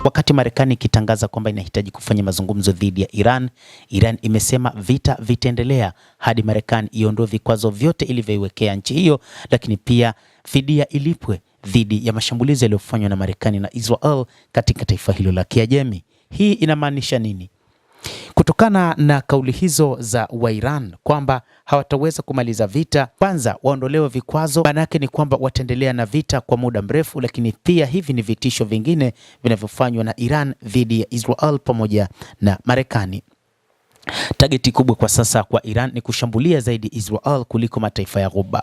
Wakati Marekani ikitangaza kwamba inahitaji kufanya mazungumzo dhidi ya Iran, Iran imesema vita vitaendelea hadi Marekani iondoe vikwazo vyote ilivyoiwekea nchi hiyo, lakini pia fidia ilipwe dhidi ya mashambulizi yaliyofanywa na Marekani na Israel katika taifa hilo la Kiajemi. Hii inamaanisha nini? Kutokana na kauli hizo za Iran kwamba hawataweza kumaliza vita, kwanza waondolewe vikwazo, maana yake ni kwamba wataendelea na vita kwa muda mrefu, lakini pia hivi ni vitisho vingine vinavyofanywa na Iran dhidi ya Israel pamoja na Marekani. Tageti kubwa kwa sasa kwa Iran ni kushambulia zaidi Israel kuliko mataifa ya Ghuba.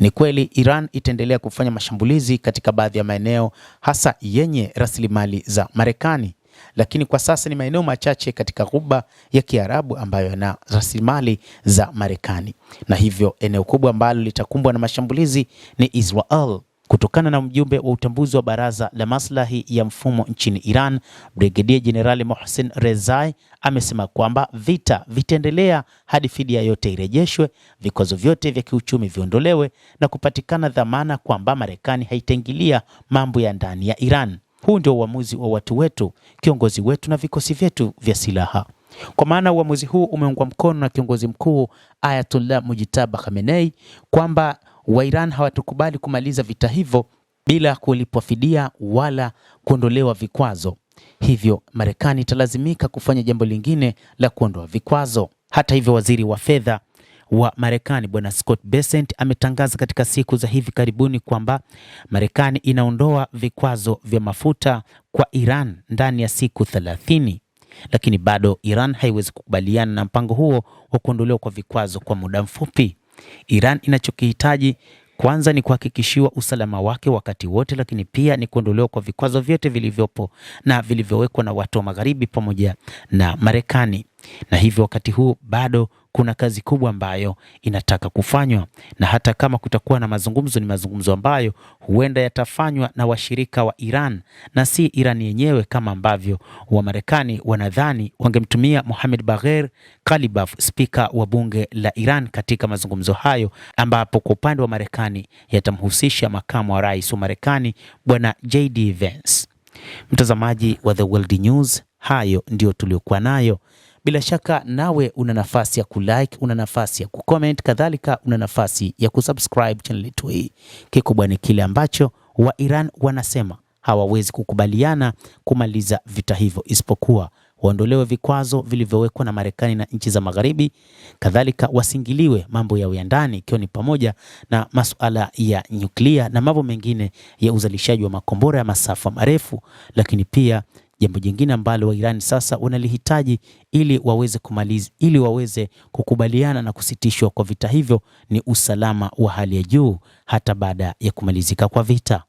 Ni kweli Iran itaendelea kufanya mashambulizi katika baadhi ya maeneo hasa yenye rasilimali za Marekani, lakini kwa sasa ni maeneo machache katika Ghuba ya Kiarabu ambayo yana rasilimali za Marekani, na hivyo eneo kubwa ambalo litakumbwa na mashambulizi ni Israel. Kutokana na mjumbe wa utambuzi wa Baraza la Maslahi ya Mfumo nchini Iran, Brigedia Jenerali Mohsen Rezai amesema kwamba vita vitaendelea hadi fidia yote irejeshwe, vikwazo vyote vya kiuchumi viondolewe na kupatikana dhamana kwamba Marekani haitaingilia mambo ya ndani ya Iran. Huu ndio uamuzi wa watu wetu, kiongozi wetu na vikosi vyetu vya silaha. Kwa maana uamuzi huu umeungwa mkono na kiongozi mkuu Ayatollah Mujtaba Khamenei kwamba Iran hawatukubali kumaliza vita hivyo bila kulipwa fidia wala kuondolewa vikwazo. Hivyo Marekani italazimika kufanya jambo lingine la kuondoa vikwazo. Hata hivyo, waziri wa fedha wa Marekani Bwana Scott Bessent ametangaza katika siku za hivi karibuni kwamba Marekani inaondoa vikwazo vya mafuta kwa Iran ndani ya siku 30, lakini bado Iran haiwezi kukubaliana na mpango huo wa kuondolewa kwa vikwazo kwa muda mfupi. Iran inachokihitaji kwanza ni kuhakikishiwa usalama wake wakati wote, lakini pia ni kuondolewa kwa vikwazo vyote vilivyopo na vilivyowekwa na watu wa Magharibi pamoja na Marekani. Na hivyo wakati huu bado kuna kazi kubwa ambayo inataka kufanywa, na hata kama kutakuwa na mazungumzo, ni mazungumzo ambayo huenda yatafanywa na washirika wa Iran na si Iran yenyewe, kama ambavyo wa Marekani wanadhani wangemtumia Mohamed Bagher Kalibaf, spika wa bunge la Iran, katika mazungumzo hayo, ambapo kwa upande wa Marekani yatamhusisha makamu wa rais wa Marekani Bwana JD Vance. Mtazamaji wa The World News, hayo ndio tuliokuwa nayo. Bila shaka nawe una nafasi ya kulike, una nafasi ya kucomment, kadhalika una nafasi ya kusubscribe channel yetu hii. Kikubwa ni kile ambacho wa Iran wanasema hawawezi kukubaliana kumaliza vita hivyo, isipokuwa waondolewe vikwazo vilivyowekwa na Marekani na nchi za Magharibi, kadhalika wasingiliwe mambo yao ya ndani, ikiwa ni pamoja na masuala ya nyuklia na mambo mengine ya uzalishaji wa makombora ya masafa marefu. Lakini pia jambo jingine ambalo Iran sasa wanalihitaji ili waweze kukubaliana na kusitishwa kwa vita hivyo ni usalama wa hali ya juu hata baada ya kumalizika kwa vita.